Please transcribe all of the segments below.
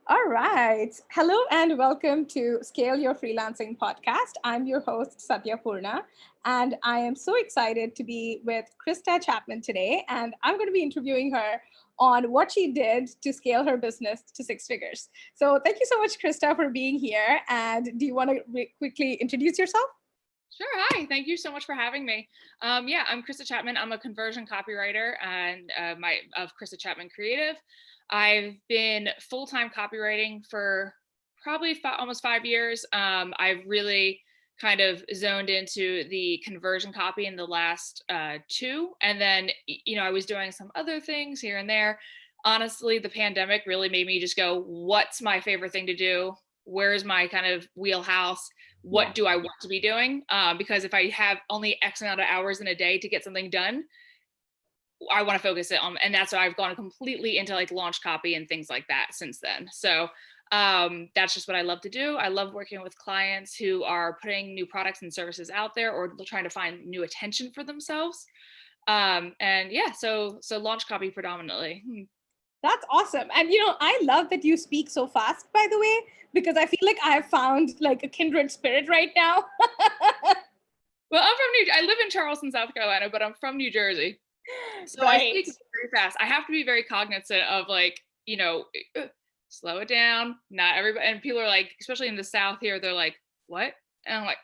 All right. Hello and welcome to Scale Your Freelancing podcast. I'm your host, Satya, and I am so excited to be with Krysta Chapman today. And I'm going to be interviewing her on what she did to scale her business to six figures. So thank you so much, Krysta, for being here. And do you want to quickly introduce yourself? Sure. Hi. Thank you so much for having me. I'm Krysta Chapman. I'm a conversion copywriter and of Krysta Chapman Creative. I've been full-time copywriting for probably almost 5 years. I've really kind of zoned into the conversion copy in the last two. And then, I was doing some other things here and there. Honestly, the pandemic really made me just go, what's my favorite thing to do? Where's my kind of wheelhouse? What do I want to be doing? Because if I have only X amount of hours in a day to get something done, I want to focus it on, and that's why I've gone completely into like launch copy and things like that since then. So that's just what I love to do. I love working with clients who are putting new products and services out there or trying to find new attention for themselves. So launch copy predominantly. That's awesome. And I love that you speak so fast, by the way, because I feel like I have found like a kindred spirit right now. Well, I live in Charleston, South Carolina, but I'm from New Jersey. So Right. I speak very fast. I have to be very cognizant of slow it down. Not everybody, and people are like, especially in the South here, they're like, what? And I'm like,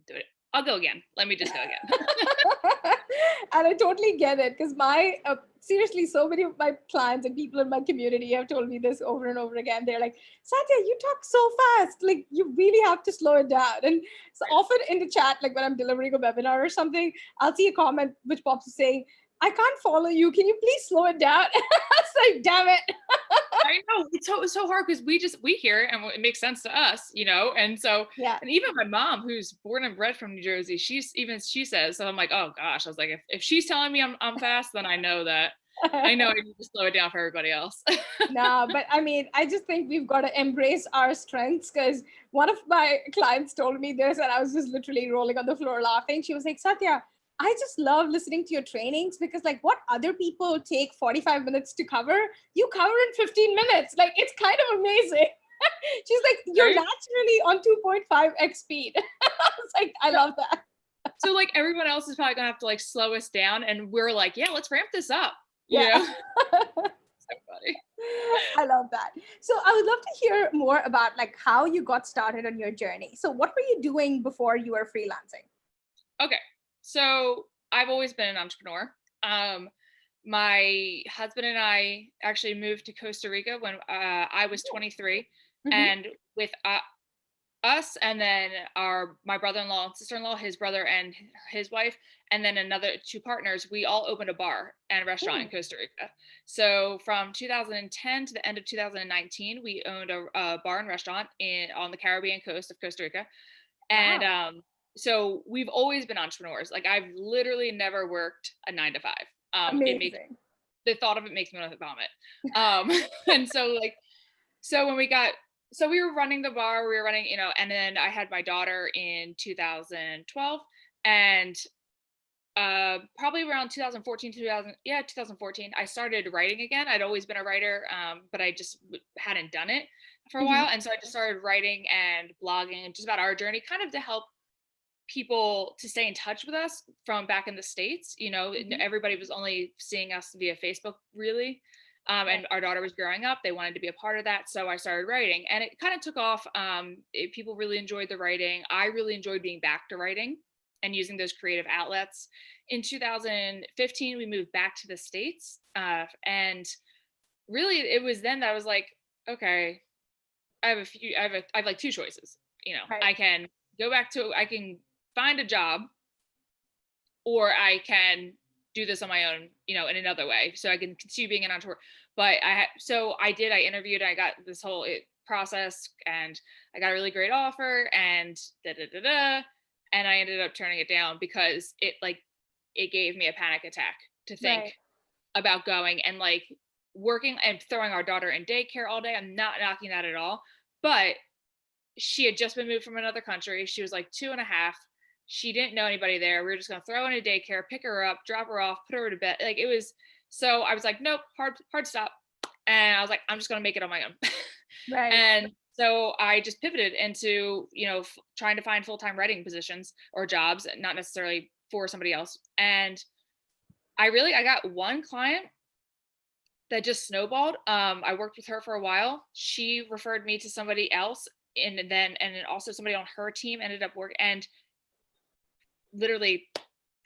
do it. I'll go again. Let me just go again. And I totally get it because seriously, so many of my clients and people in my community have told me this over and over again. They're like, Satya, you talk so fast. Like, you really have to slow it down. And so often in the chat, like when I'm delivering a webinar or something, I'll see a comment which pops up saying, I can't follow you. Can you please slow it down? It's like, damn it. I know it's so hard because we hear it and it makes sense to us, and so and even my mom, who's born and bred from New Jersey, she says, so I'm like, oh gosh, I was like, if she's telling me I'm fast, then I know I need to slow it down for everybody else. No, but I mean, I just think we've got to embrace our strengths because one of my clients told me this and I was just literally rolling on the floor laughing. She was like, Satya, I just love listening to your trainings because like what other people take 45 minutes to cover, you cover in 15 minutes. Like it's kind of amazing. She's like, you're naturally on 2.5x speed. I was like, I love that. So like everyone else is probably gonna have to like slow us down and we're like, yeah, let's ramp this up. Yeah. So funny. I love that. So I would love to hear more about like how you got started on your journey. So what were you doing before you were freelancing? Okay. So I've always been an entrepreneur. My husband and I actually moved to Costa Rica when I was 23, Mm-hmm. and with us, and then my brother-in-law and sister-in-law, his brother and his wife, and then another two partners, we all opened a bar and restaurant in Costa Rica. So from 2010 to the end of 2019, we owned a bar and restaurant on the Caribbean coast of Costa Rica. And Wow. So we've always been entrepreneurs. Like I've literally never worked a 9 to 5. Amazing. The thought of it makes me want to vomit. And so we were running the bar, we were running, and then I had my daughter in 2012, and probably around 2014, I started writing again. I'd always been a writer, but I just hadn't done it for a while. And so I just started writing and blogging just about our journey, kind of to help people to stay in touch with us from back in the States. Everybody was only seeing us via Facebook, really. And our daughter was growing up. They wanted to be a part of that. So I started writing and it kind of took off. People really enjoyed the writing. I really enjoyed being back to writing and using those creative outlets. In 2015, we moved back to the States. And really it was then that I was like, okay, I have like two choices. Right. I can I can find a job, or I can do this on my own, in another way. So I can continue being an entrepreneur. But I interviewed, I got this whole process and I got a really great offer and and I ended up turning it down because it gave me a panic attack to think about going and like working and throwing our daughter in daycare all day. I'm not knocking that at all, but she had just been moved from another country. She was like 2.5. She didn't know anybody there. We were just going to throw in a daycare, pick her up, drop her off, put her to bed. So I was like, nope, hard stop. And I was like, I'm just going to make it on my own. Right. And so I just pivoted into, trying to find full-time writing positions or jobs, not necessarily for somebody else. And I got one client that just snowballed. I worked with her for a while. She referred me to somebody else, and then also somebody on her team ended up working, and literally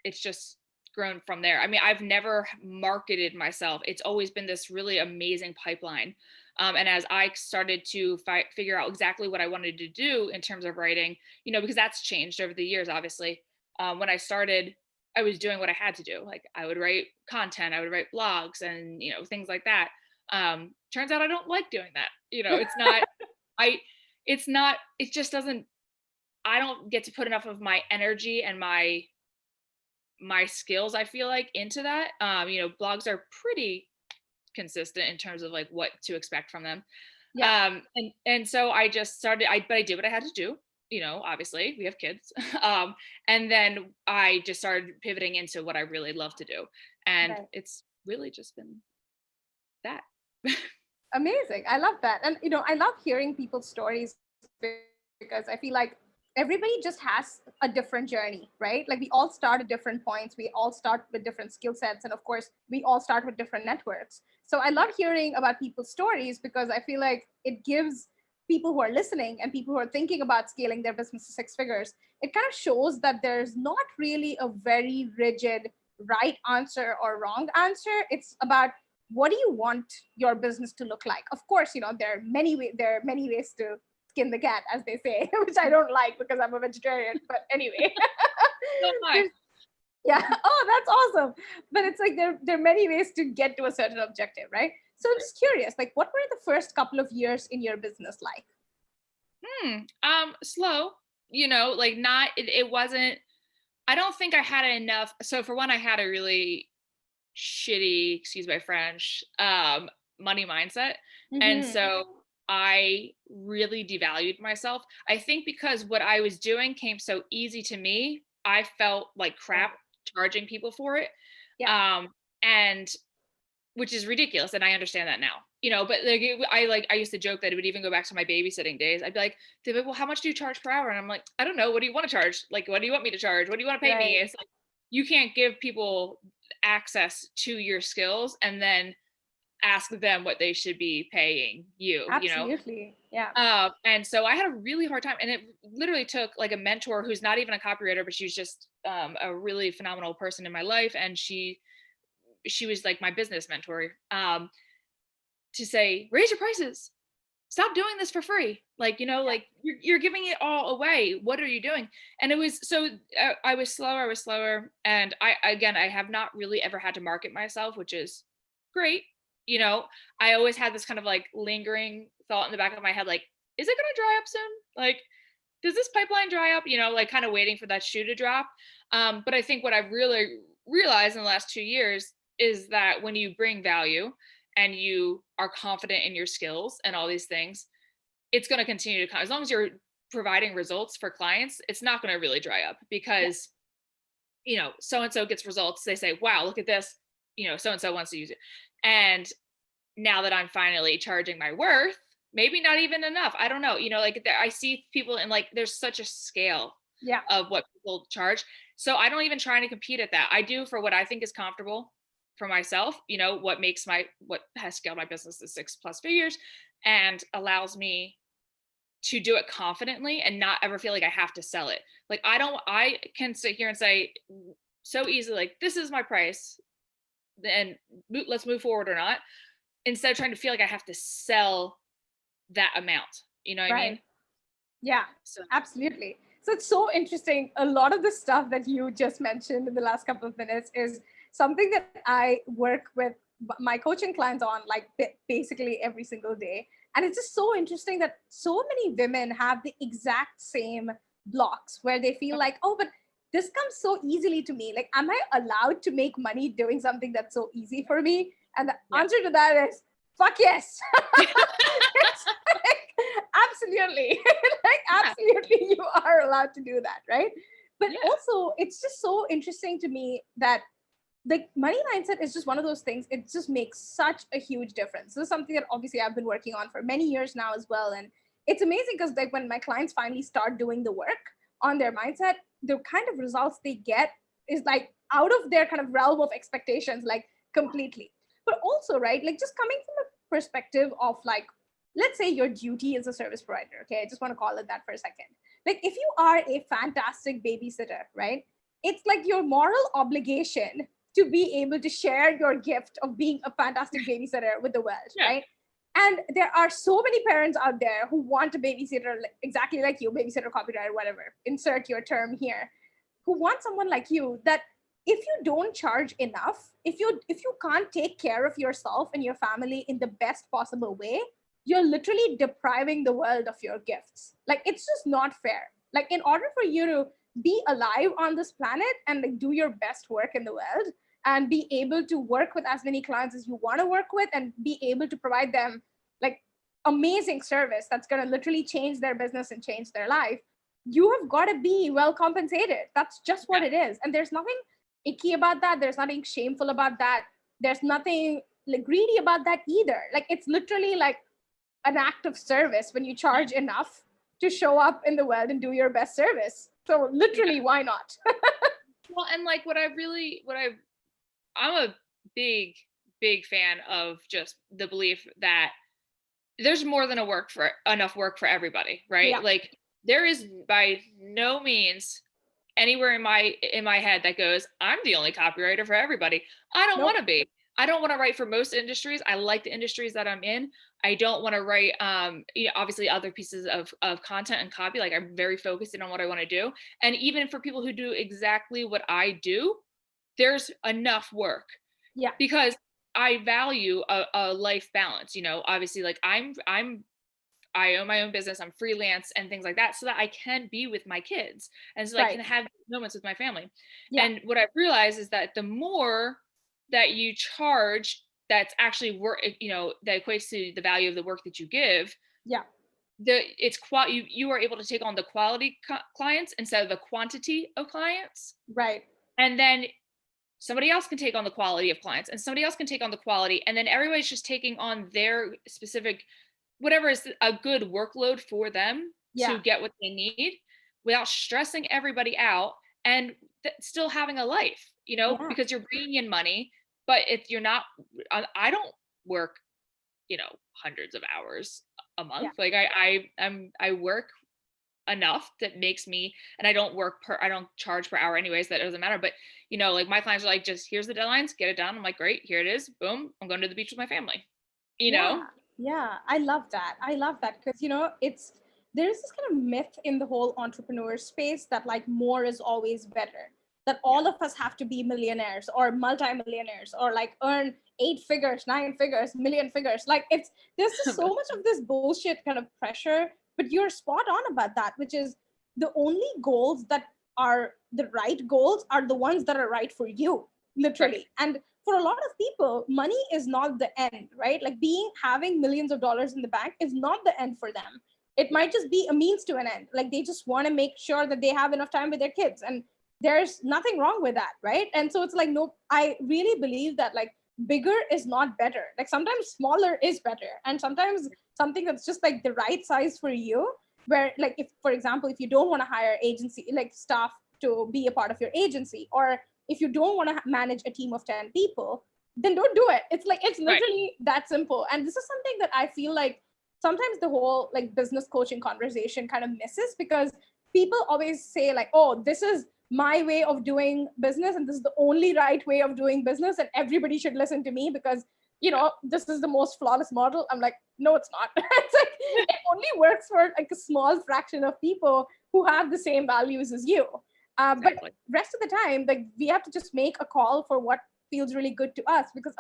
it's just grown from there. I mean, I've never marketed myself. It's always been this really amazing pipeline. And as I started to figure out exactly what I wanted to do in terms of writing, because that's changed over the years, obviously. When I started, I was doing what I had to do. Like I would write content, I would write blogs and, things like that. Turns out I don't like doing that. It's not, it just doesn't, I don't get to put enough of my energy and my skills, I feel like, into that. Blogs are pretty consistent in terms of like what to expect from them. Yeah. And so I just started, but I did what I had to do, obviously we have kids. And then I just started pivoting into what I really love to do. And Right. it's really just been that. Amazing. I love that. And, I love hearing people's stories because I feel like everybody just has a different journey, right? Like we all start at different points. We all start with different skill sets. And of course, we all start with different networks. So I love hearing about people's stories because I feel like it gives people who are listening and people who are thinking about scaling their business to six figures, it kind of shows that there's not really a very rigid right answer or wrong answer. It's about what do you want your business to look like? Of course, there are many ways to skin the cat, as they say, which I don't like because I'm a vegetarian. But anyway, So much. yeah. Oh, that's awesome. But it's like there are many ways to get to a certain objective, right? So I'm just curious, like, what were the first couple of years in your business like? Slow, like not, it wasn't, I don't think I had enough. So for one, I had a really shitty, excuse my French, money mindset. And Mm-hmm. so I really devalued myself. I think because what I was doing came so easy to me, I felt like Yeah. crap charging people for it. Yeah. And which is ridiculous. And I understand that now, but I used to joke that it would even go back to my babysitting days. I'd be like, they'd be like, well, how much do you charge per hour? And I'm like, I don't know. What do you want to charge? Like, what do you want me to charge? What do you want to pay me? Right. It's like, you can't give people access to your skills and then ask them what they should be paying you. Absolutely. Yeah. And so I had a really hard time, and it literally took like a mentor who's not even a copywriter, but she's just a really phenomenal person in my life. And she was like my business mentor, to say, raise your prices, stop doing this for free. Like, like you're giving it all away. What are you doing? And it was, so I was slower. And I have not really ever had to market myself, which is great. I always had this kind of like lingering thought in the back of my head, like, is it going to dry up soon? Like, does this pipeline dry up? Like kind of waiting for that shoe to drop. But I think what I've really realized in the last 2 years is that when you bring value and you are confident in your skills and all these things, it's going to continue to come. As long as you're providing results for clients, it's not going to really dry up because, so-and-so gets results. They say, wow, look at this, so-and-so wants to use it. And now that I'm finally charging my worth, maybe not even enough. I don't know, like I see people and like, there's such a scale Yeah. of what people charge. So I don't even try to compete at that. I do for what I think is comfortable for myself, what has scaled my business to 6+ figures and allows me to do it confidently and not ever feel like I have to sell it. Like I can sit here and say so easily, like, this is my price and let's move forward or not, instead of trying to feel like I have to sell that amount. You know what I mean? Right. Yeah, So absolutely. So it's so interesting. A lot of the stuff that you just mentioned in the last couple of minutes is something that I work with my coaching clients on, like basically every single day. And it's just so interesting that so many women have the exact same blocks where they feel like, oh, but this comes so easily to me. Like, am I allowed to make money doing something that's so easy for me? And the answer to that is fuck yes. It's like, absolutely. Like, absolutely, you are allowed to do that, right? But also, it's just so interesting to me that like money mindset is just one of those things. It just makes such a huge difference. This is something that obviously I've been working on for many years now as well. And it's amazing because like when my clients finally start doing the work on their mindset, the kind of results they get is like out of their kind of realm of expectations, like completely. But also, right, like just coming from a perspective of like, let's say your duty is a service provider. Okay. I just want to call it that for a second. Like if you are a fantastic babysitter, right? It's like your moral obligation to be able to share your gift of being a fantastic babysitter with the world, Yeah. right? And there are so many parents out there who want a babysitter exactly like you, babysitter, copywriter, whatever, insert your term here, who want someone like you that if you don't charge enough, if you can't take care of yourself and your family in the best possible way, you're literally depriving the world of your gifts. Like it's just not fair. Like in order for you to be alive on this planet and like do your best work in the world and be able to work with as many clients as you want to work with and be able to provide them like amazing service that's going to literally change their business and change their life, you have got to be well compensated. That's just what it is. And there's nothing icky about that. There's nothing shameful about that. There's nothing like greedy about that either. Like it's literally like an act of service when you charge enough to show up in the world and do your best service. So literally, why not? Well, and like I'm a big fan of just the belief that there's more than enough work for everybody, right? Yeah. Like there is by no means anywhere in my head that goes, I'm the only copywriter for everybody. I don't Nope. want to be. I don't want to write for most industries. I like the industries that I'm in. I don't want to write obviously other pieces of content and copy. Like I'm very focused in on what I want to do. And even for people who do exactly what I do, there's enough work. Yeah. Because I value a life balance, obviously like I own my own business, I'm freelance and things like that so that I can be with my kids. And so I can have moments with my family. Yeah. And what I've realized is that the more that you charge, that's actually work, that equates to the value of the work that you give. Yeah. You are able to take on the quality clients instead of the quantity of clients. Right. And then somebody else can take on the quality of clients and somebody else can take on the quality. And then everybody's just taking on their specific, whatever is a good workload for them to get what they need without stressing everybody out and still having a life, because you're bringing in money, but if you're not, I don't work, hundreds of hours a month. Like I work enough that makes me, and I don't charge per hour anyways, that doesn't matter. But like my clients are like, just here's the deadlines, get it done. I'm like, great, here it is, boom, I'm going to the beach with my family, Yeah, I love that. I love that because there's this kind of myth in the whole entrepreneur space that like more is always better, that all of us have to be millionaires or multimillionaires or like earn 8 figures, 9 figures, million figures. Like there's just so much of this bullshit kind of pressure. But you're spot on about that, which is the only goals that are the right goals are the ones that are right for you, literally. And for a lot of people, money is not the end, right? Like having millions of dollars in the bank is not the end for them. It might just be a means to an end. Like they just want to make sure that they have enough time with their kids. And there's nothing wrong with that, right? And so it's like, no, I really believe that like bigger is not better. Like sometimes smaller is better. And sometimes something that's just like the right size for you, where like if, for example, if you don't want to hire agency, like staff to be a part of your agency, or if you don't want to manage a team of 10 people, then don't do it. It's literally that simple. And this is something that I feel like sometimes the whole like business coaching conversation kind of misses, because people always say like, oh, this is my way of doing business and this is the only right way of doing business and everybody should listen to me because this is the most flawless model. I'm like, no, it's not. It's like it only works for like a small fraction of people who have the same values as you. But rest of the time, like we have to just make a call for what feels really good to us, because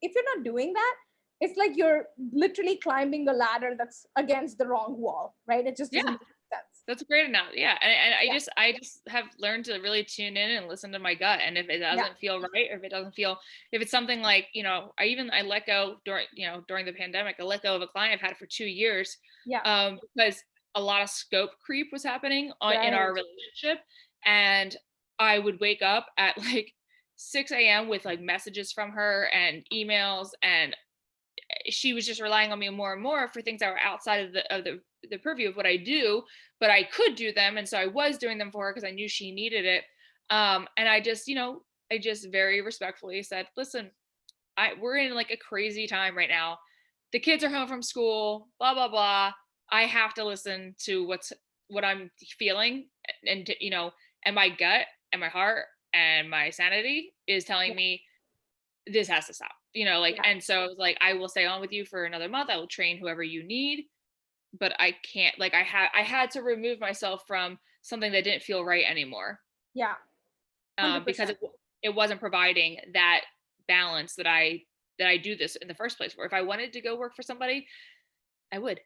if you're not doing that, it's like you're literally climbing a ladder that's against the wrong wall, right? It just doesn't make sense. That's a great analogy. Yeah. And I just have learned to really tune in and listen to my gut. And if it doesn't feel right, or if it's something like, I let go during the pandemic, I let go of a client I've had for 2 years. Because a lot of scope creep was happening in our relationship. And I would wake up at like 6 a.m. with like messages from her and emails, and she was just relying on me more and more for things that were outside of the purview of what I do, but I could do them. And so I was doing them for her because I knew she needed it. And I just, I just very respectfully said, listen, we're in like a crazy time right now. The kids are home from school, blah, blah, blah. I have to listen to what I'm feeling, and and my gut and my heart and my sanity is telling me this has to stop, and so it was like, I will stay on with you for another month. I will train whoever you need, but I can't, like, I had to remove myself from something that didn't feel right anymore. Yeah. 100%. Because it wasn't providing that balance that I do this in the first place. Where if I wanted to go work for somebody, I would,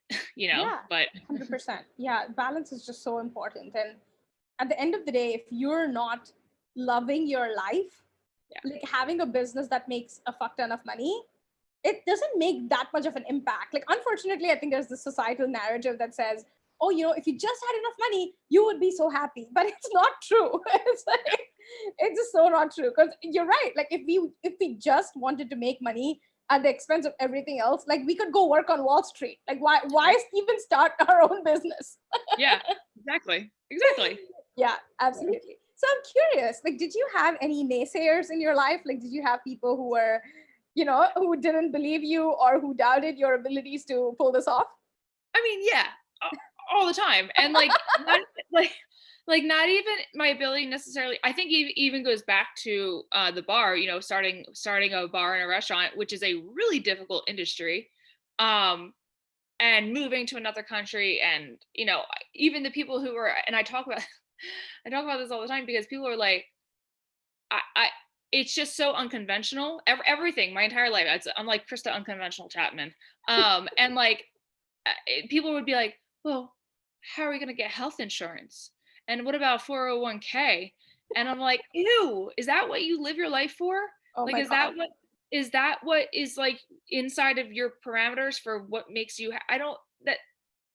but 100%. Yeah. Balance is just so important. And at the end of the day, if you're not loving your life, like having a business that makes a fuck ton of money, it doesn't make that much of an impact. Like, unfortunately, I think there's this societal narrative that says, oh, if you just had enough money, you would be so happy. But it's not true. It's just so not true. Because you're right. Like, if we just wanted to make money at the expense of everything else, like, we could go work on Wall Street. Like, why even start our own business? Yeah, exactly. Yeah, absolutely. So I'm curious, like, did you have any naysayers in your life? Like, did you have people who were, who didn't believe you or who doubted your abilities to pull this off? I mean, yeah, all the time. And like, not even my ability necessarily. I think even goes back to the bar, starting a bar in a restaurant, which is a really difficult industry. And moving to another country, and even the people who were, and I talk about this all the time, because people are like, I it's just so unconventional. Everything, my entire life, I'm like Krysta Unconventional Chapman. And like, people would be like, well, how are we going to get health insurance? And what about 401k? And I'm like, ew, is that what you live your life for? Oh, Like, my is God. that what is like inside of your parameters for what makes you,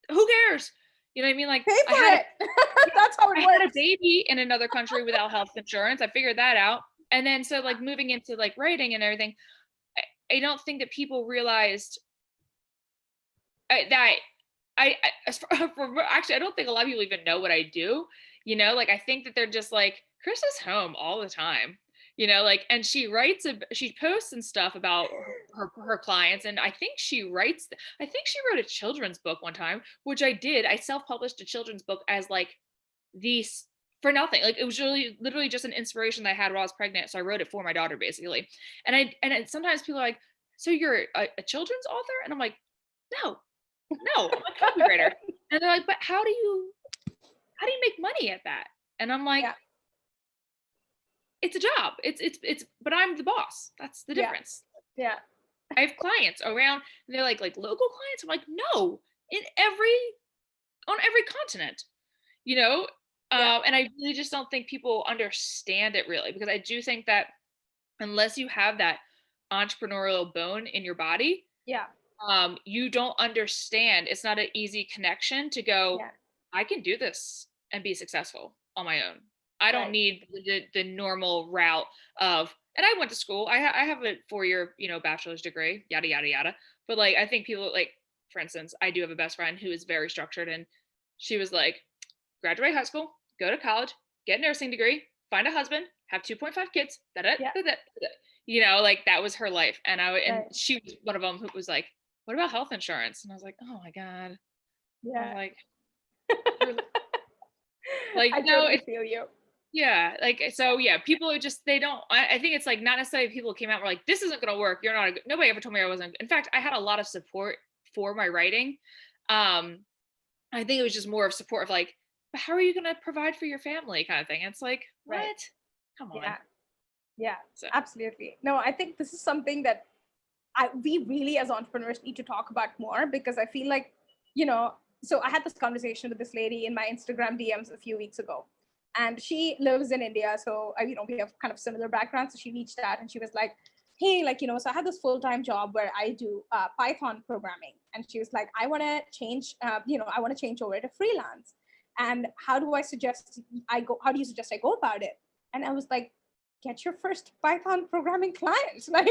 who cares? You know what I mean? Like, Pay for it. That's how it I works. had a baby in another country without health insurance. I figured that out. And then, so like, moving into like writing and everything, I don't think that people realized that actually, I don't think a lot of people even know what I do. Like, I think that they're just like, Krista's home all the time. Like, and she posts and stuff about her clients, and I think she wrote a children's book one time, which I did. I self-published a children's book as like these for nothing. Like, it was really literally just an inspiration that I had while I was pregnant, so I wrote it for my daughter, basically. And sometimes people are like, so you're a children's author? And I'm like, no, I'm a copywriter. And they're like, but how do you make money at that? And I'm like, it's a job. It's but I'm the boss. That's the difference. Yeah. I have clients around, and they're like local clients. I'm like, no, on every continent, and I really just don't think people understand it, really, because I do think that unless you have that entrepreneurial bone in your body, you don't understand. It's not an easy connection to go, I can do this and be successful on my own. I don't need the normal route of, and I went to school. I have a 4-year, bachelor's degree, yada, yada, yada. But like, I think people, like, for instance, I do have a best friend who is very structured, and she was like, graduate high school, go to college, get a nursing degree, find a husband, have 2.5 kids, like, that was her life. And she was one of them who was like, what about health insurance? And I was like, oh my God. Yeah. Like, I totally feel you. Yeah. Like, so yeah, people are just, I think it's like, not necessarily people came out and were like, this isn't going to work. Nobody ever told me I wasn't. In fact, I had a lot of support for my writing. I think it was just more of support of like, but how are you going to provide for your family, kind of thing. It's like, what? Come on. Yeah, so. Absolutely. No, I think this is something that we really as entrepreneurs need to talk about more, because I feel like, so I had this conversation with this lady in my Instagram DMs a few weeks ago, and she lives in India. So, we have kind of similar backgrounds. So she reached out and she was like, hey, like, so I had this full-time job where I do Python programming. And she was like, I want to change, I want to change over to freelance. And how do you suggest I go about it? And I was like, get your first Python programming client. Like,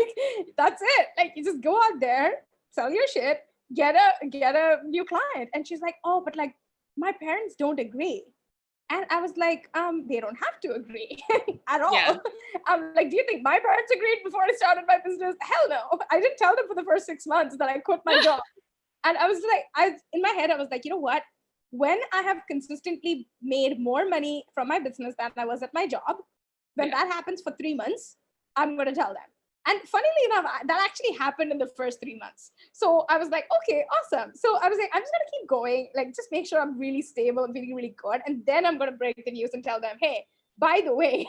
that's it. Like, you just go out there, sell your shit, get a new client. And she's like, oh, but like my parents don't agree. And I was like, they don't have to agree at Yeah. all. I'm like, do you think my parents agreed before I started my business? Hell no. I didn't tell them for the first 6 months that I quit my job. And I was like, in my head, I was like, you know what? When I have consistently made more money from my business than I was at my job, when that happens for 3 months, I'm going to tell them. And funnily enough, that actually happened in the first 3 months. So I was like, okay, awesome. So I was like, I'm just going to keep going, like, just make sure I'm really stable and feeling really good. And then I'm going to break the news and tell them, hey, by the way,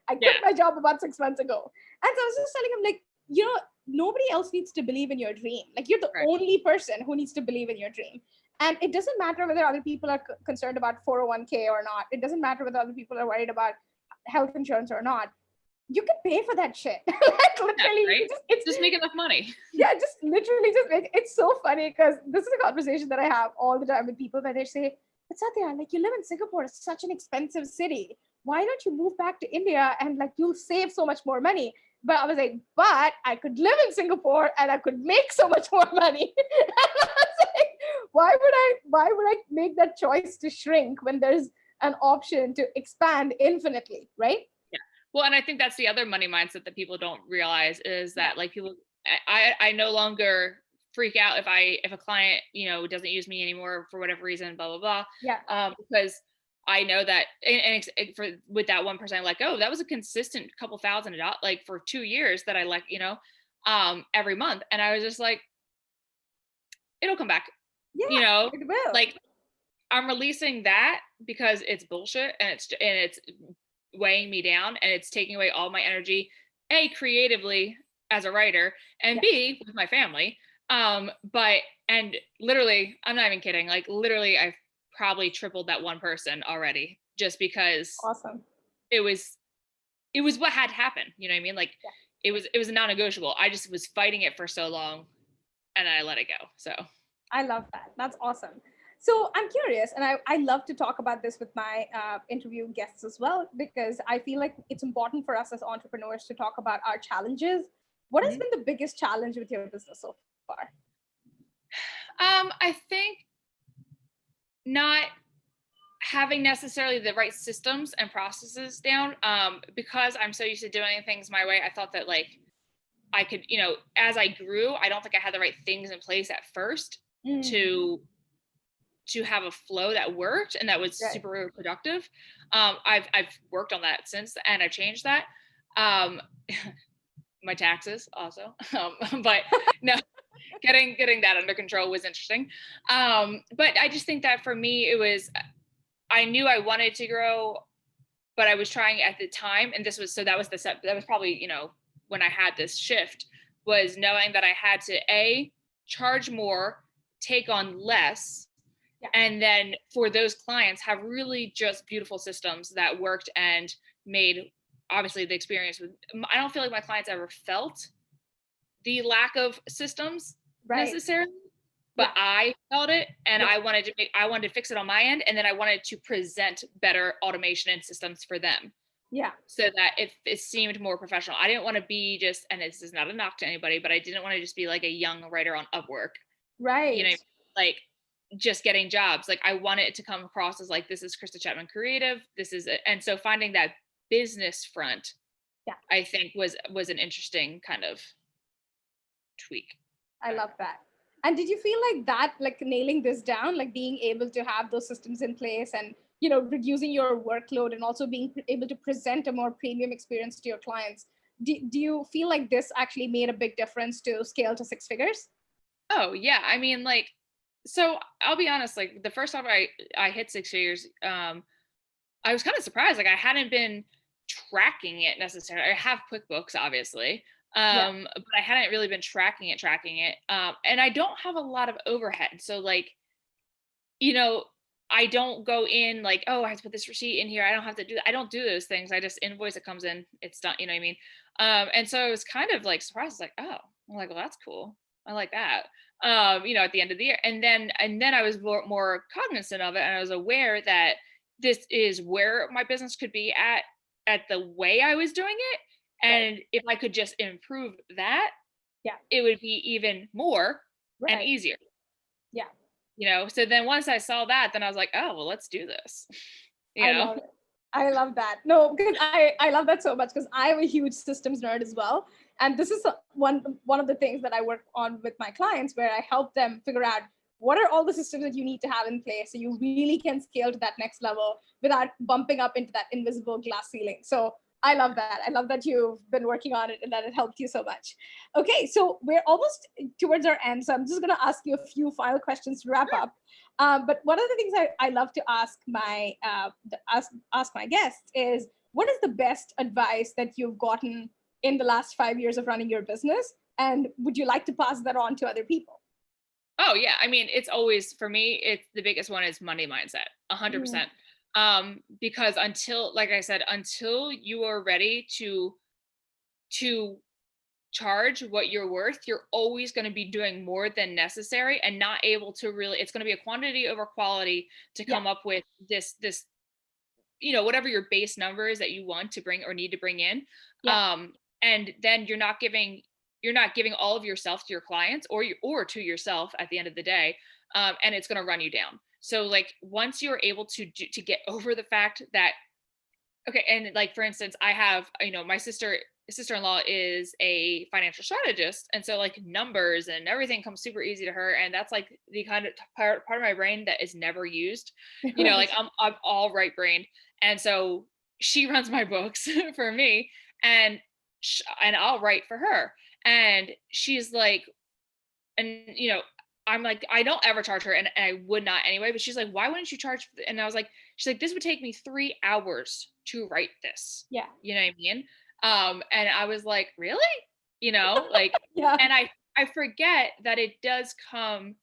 I quit my job about 6 months ago. And so I was just telling him, like, you know, nobody else needs to believe in your dream. Like, you're the only person who needs to believe in your dream. And it doesn't matter whether other people are concerned about 401k or not. It doesn't matter whether other people are worried about health insurance or not. You can pay for that shit. Like, literally, right? It's just make enough money. Yeah, just literally just make. It's so funny because this is a conversation that I have all the time with people where they say, but Satya, like, you live in Singapore, it's such an expensive city. Why don't you move back to India and like you'll save so much more money? But I was like, but I could live in Singapore and I could make so much more money. And I was like, why would I make that choice to shrink when there's an option to expand infinitely, right? Well, and I think that's the other money mindset that people don't realize is that like people, I no longer freak out if a client, you know, doesn't use me anymore for whatever reason, blah, blah, blah. Yeah. Because I know that, for with that 1% I let go, that was a consistent couple $1,000, like for 2 years that I like, you know, every month. And I was just like, it'll come back, Yeah, you know, it will. like I'm releasing that because it's bullshit and it's weighing me down and it's taking away all my energy, A, creatively as a writer, and B, with my family. But, and literally, I'm not even kidding. Like literally, I've probably tripled that one person already just because Awesome. it was what had to happen. You know what I mean? Like it was a non-negotiable. I just was fighting it for so long and I let it go. So I love that. That's awesome. So I'm curious, and I love to talk about this with my interview guests as well, because I feel like it's important for us as entrepreneurs to talk about our challenges. What has been the biggest challenge with your business so far? I think not having necessarily the right systems and processes down, because I'm so used to doing things my way. I thought that like I could, you know, as I grew, I don't think I had the right things in place at first to have a flow that worked and that was super productive. I've worked on that since, and I've changed that. My taxes also, but no, getting that under control was interesting. But I just think that for me, it was, I knew I wanted to grow, but I was trying at the time, and that was probably, you know, when I had this shift, was knowing that I had to charge more, take on less, and then for those clients have really just beautiful systems that worked and made obviously the experience with, I don't feel like my clients ever felt the lack of systems necessarily, but I felt it, and I wanted to fix it on my end, and then I wanted to present better automation and systems for them. Yeah. So that it seemed more professional. I didn't want to be just, and this is not a knock to anybody, but I didn't want to just be like a young writer on Upwork. Right. You know, like just getting jobs. Like I want it to come across as like, this is Krysta Chapman Creative. This is it. And so finding that business front, I think was an interesting kind of tweak. I love that. And did you feel like that, like nailing this down, like being able to have those systems in place and, you know, reducing your workload and also being able to present a more premium experience to your clients? Do you feel like this actually made a big difference to scale to 6 figures? Oh yeah. I mean, like, so I'll be honest, like the first time I hit 6 figures, I was kind of surprised. Like I hadn't been tracking it necessarily. I have QuickBooks, obviously. But I hadn't really been tracking it. And I don't have a lot of overhead. So like, you know, I don't go in like, oh, I have to put this receipt in here. I don't have to I don't do those things. I just invoice, it comes in, it's done. You know what I mean? And so I was kind of like surprised, like, oh, I'm like, well, that's cool. I like that. You know, at the end of the year. And then I was more cognizant of it. And I was aware that this is where my business could be at the way I was doing it. And if I could just improve that, Yeah. it would be even more and Right. easier. Yeah. So then once I saw that, then I was like, oh, well, let's do this. you I know love it. I love that. No, because I love that so much because I am a huge systems nerd as well. And this is one of the things that I work on with my clients where I help them figure out what are all the systems that you need to have in place so you really can scale to that next level without bumping up into that invisible glass ceiling. So I love that. I love that you've been working on it and that it helped you so much. Okay, so we're almost towards our end. So I'm just going to ask you a few final questions to wrap up. But one of the things I love to ask ask my guests is, what is the best advice that you've gotten in the last 5 years of running your business, and would you like to pass that on to other people? Oh yeah. I mean, it's always, for me, it's the biggest one is money mindset, 100%. Because like I said, until you are ready to charge what you're worth, you're always going to be doing more than necessary and not able to really, it's going to be a quantity over quality to Yeah, come up with this whatever your base number is that you want to bring or need to bring in. yeah, And then you're not giving all of yourself to your clients or to yourself at the end of the day. And it's going to run you down. So like once you're able to get over the fact that, okay, and like for instance, I have, my sister-in-law is a financial strategist, and so like numbers and everything comes super easy to her, and that's like the kind of part of my brain that is never used. Like right. I'm all right brained, and so she runs my books for me, and and I'll write for her, and she's like, and I'm like, I don't ever charge her, and I would not anyway, but she's like, why wouldn't you charge? And I was like, she's like, this would take me 3 hours to write this. Yeah, You know what I mean? And I was like, really? Like, yeah, and I forget that it does come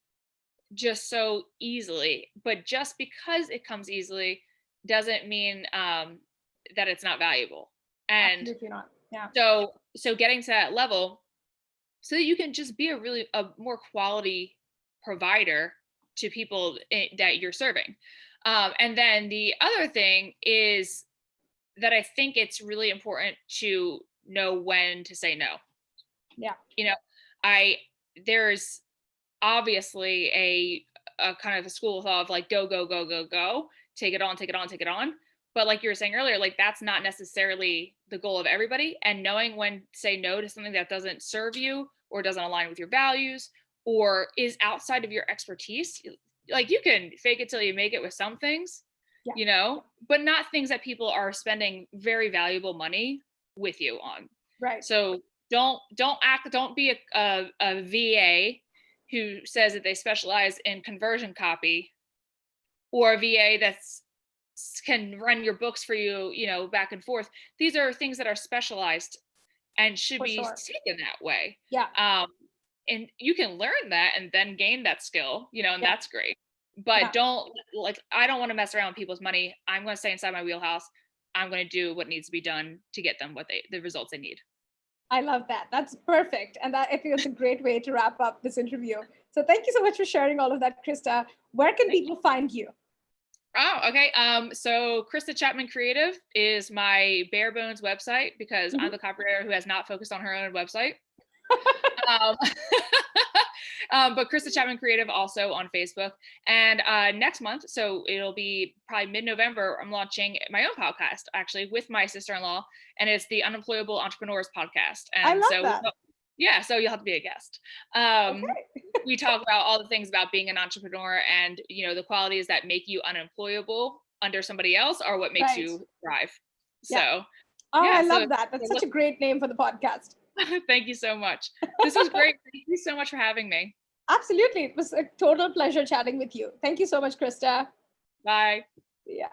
just so easily, but just because it comes easily doesn't mean that it's not valuable. And absolutely not. Yeah, so getting to that level so that you can just be a more quality provider to people that you're serving. And then the other thing is that I think it's really important to know when to say no. yeah, You know, I there's obviously a kind of a school of thought of like go go go go go, take it on, take it on, take it on. But like you were saying earlier, like that's not necessarily the goal of everybody. And knowing when to say no to something that doesn't serve you or doesn't align with your values or is outside of your expertise, like you can fake it till you make it with some things, yeah, but not things that people are spending very valuable money with you on. right. So don't be a VA who says that they specialize in conversion copy, or a VA that's can run your books for you, back and forth. These are things that are specialized and should For be sure. taken that way. Yeah, And you can learn that and then gain that skill, and yeah, that's great. But yeah. I don't want to mess around with people's money. I'm going to stay inside my wheelhouse. I'm going to do what needs to be done to get them the results they need. I love that. That's perfect. And I think it's a great way to wrap up this interview. So thank you so much for sharing all of that, Krysta. Where can Thank you. people find you? Oh, okay. So Krysta Chapman Creative is my bare bones website because I'm Mhm. the copywriter who has not focused on her own website. Um, but Krysta Chapman Creative also on Facebook. And next month, so it'll be probably mid-November, I'm launching my own podcast actually with my sister-in-law, and it's the Unemployable Entrepreneurs Podcast. I And love so that. yeah, so you'll have to be a guest. Um, Okay. we talk about all the things about being an entrepreneur and the qualities that make you unemployable under somebody else are what makes Right. you thrive. Yeah. So Oh, yeah, I so love that. That's such a great name for the podcast. thank you so much. This was great. Thank you so much for having me. Absolutely. It was a total pleasure chatting with you. Thank you so much, Krysta. Bye. Yeah.